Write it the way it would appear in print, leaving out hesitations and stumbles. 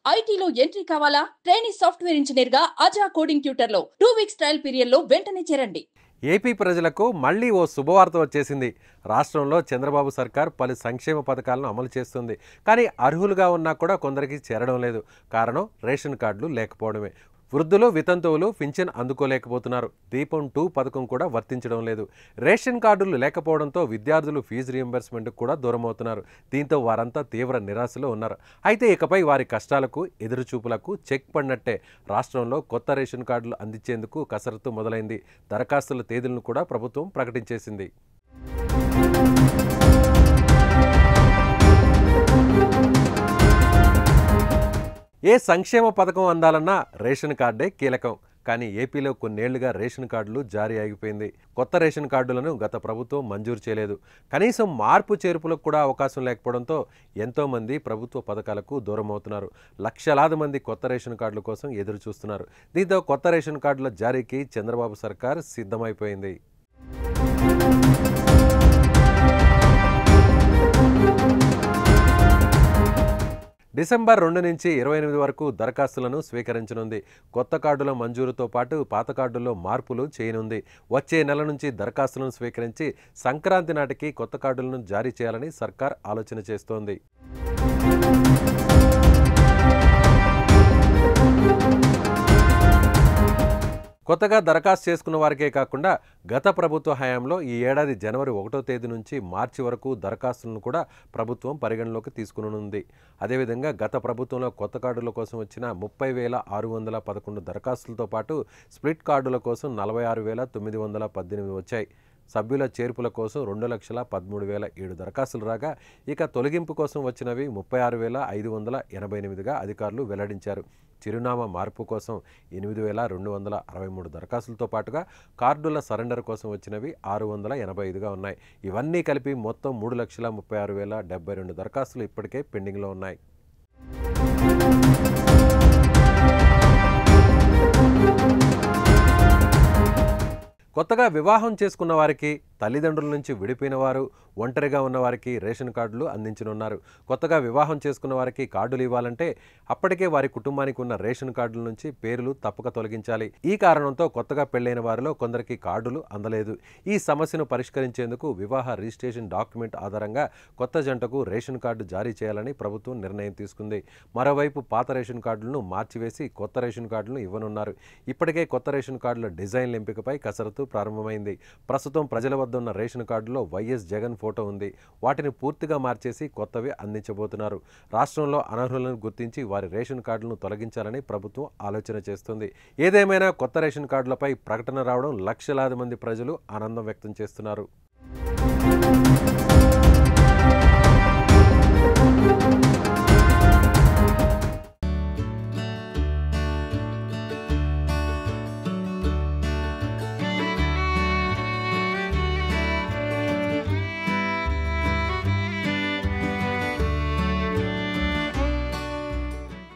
ఐటీలో ఎంట్రీ కావాలా? Training software engineer గా అజా కోడింగ్ ట్యూటర్ లో 2 వీక్స్ ట్రయల్ పీరియడ్ లో వెంటనే చేరండి. ఏపీ ప్రజలకు మళ్ళీ ఓ శుభవార్త వచ్చేసింది. రాష్ట్రంలో చంద్రబాబు సర్కార్ పలు సంక్షేమ పథకాలను అమలు చేస్తుంది. కానీ అర్హులుగా ఉన్నా కూడా కొందరికి చేరడం లేదు. కారణం రేషన్ కార్డులు లేకపోవడమే. వృద్ధులు, వితంతువులు పింఛన్ అందుకోలేకపోతున్నారు. దీపం 2 పథకం కూడా వర్తించడం లేదు. రేషన్ కార్డులు లేకపోవడంతో విద్యార్థులు ఫీజు రీయింబర్స్మెంట్కు కూడా దూరమవుతున్నారు. దీంతో వారంతా తీవ్ర నిరాశలో ఉన్నారు. అయితే ఇకపై వారి కష్టాలకు, ఎదురుచూపులకు చెక్ పడినట్టే. రాష్ట్రంలో కొత్త రేషన్ కార్డులు అందించేందుకు కసరత్తు మొదలైంది. దరఖాస్తుల తేదీలను కూడా ప్రభుత్వం ప్రకటించేసింది. ఏ సంక్షేమ పథకం అందాలన్నా రేషన్ కార్డే కీలకం. కానీ ఏపీలో కొన్నేళ్లుగా రేషన్ కార్డులు జారీ ఆగిపోయింది. కొత్త రేషన్ కార్డులను గత ప్రభుత్వం మంజూరు చేయలేదు. కనీసం మార్పు చేర్పులకు కూడా అవకాశం లేకపోవడంతో ఎంతోమంది ప్రభుత్వ పథకాలకు దూరం అవుతున్నారు. లక్షలాది మంది కొత్త రేషన్ కార్డుల కోసం ఎదురు చూస్తున్నారు. దీంతో కొత్త రేషన్ కార్డుల జారీకి చంద్రబాబు సర్కార్ సిద్ధమైపోయింది. డిసెంబర్ 2 నుంచి 28 వరకు దరఖాస్తులను స్వీకరించనుంది. కొత్త కార్డుల మంజూరుతో పాటు పాత కార్డుల్లో మార్పులు చేయనుంది. వచ్చే నెల నుంచి దరఖాస్తులను స్వీకరించి సంక్రాంతి నాటికి కొత్త కార్డులను జారీ చేయాలని సర్కార్ ఆలోచన చేస్తోంది. కొత్తగా దరఖాస్తు చేసుకున్న వారికే కాకుండా గత ప్రభుత్వ హయాంలో ఈ ఏడాది జనవరి 1వ తేదీ నుంచి మార్చి వరకు దరఖాస్తులను కూడా ప్రభుత్వం పరిగణలోకి తీసుకునుంది. అదేవిధంగా గత ప్రభుత్వంలో కొత్త కార్డుల కోసం వచ్చిన 30,611 దరఖాస్తులతో పాటు స్ప్లిట్ కార్డుల కోసం 46,918 వచ్చాయి. సభ్యుల చేర్పుల కోసం 2,13,007 దరఖాస్తులు రాగా, ఇక తొలగింపు కోసం వచ్చినవి 36,588గా అధికారులు వెల్లడించారు. చిరునామా మార్పు కోసం 8,263 దరఖాస్తులతో పాటుగా కార్డుల సరెండర్ కోసం వచ్చినవి 685గా ఉన్నాయి. ఇవన్నీ కలిపి మొత్తం 3,36,072 దరఖాస్తులు ఇప్పటికే పెండింగ్లో ఉన్నాయి. కొత్తగా వివాహం చేసుకున్న వారికి, తల్లిదండ్రుల నుంచి విడిపోయిన వారు, ఒంటరిగా ఉన్నవారికి రేషన్ కార్డులు అందించనున్నారు. కొత్తగా వివాహం చేసుకున్న వారికి కార్డులు ఇవ్వాలంటే అప్పటికే వారి కుటుంబానికి ఉన్న రేషన్ కార్డుల నుంచి పేర్లు తప్పక తొలగించాలి. ఈ కారణంతో కొత్తగా పెళ్లైన వారిలో కొందరికి కార్డులు అందలేదు. ఈ సమస్యను పరిష్కరించేందుకు వివాహ రిజిస్ట్రేషన్ డాక్యుమెంట్ ఆధారంగా కొత్త జంటకు రేషన్ కార్డు జారీ చేయాలని ప్రభుత్వం నిర్ణయం తీసుకుంది. మరోవైపు పాత రేషన్ కార్డులను మార్చివేసి కొత్త రేషన్ కార్డులను ఇవ్వనున్నారు. ఇప్పటికే కొత్త రేషన్ కార్డుల డిజైన్ల ఎంపికపై కసరత్తు ప్రారంభమైంది. ప్రస్తుతం ప్రజల వద్ద ఉన్న రేషన్ కార్డులో వైఎస్ జగన్ ఫోటో ఉంది. వాటిని పూర్తిగా మార్చేసి కొత్తవి అందించబోతున్నారు. రాష్ట్రంలో అనర్హులను గుర్తించి వారి రేషన్ కార్డులను తొలగించాలని ప్రభుత్వం ఆలోచన చేస్తుంది. ఏదేమైనా కొత్త రేషన్ కార్డులపై ప్రకటన రావడం లక్షలాది మంది ప్రజలు ఆనందం వ్యక్తం చేస్తున్నారు.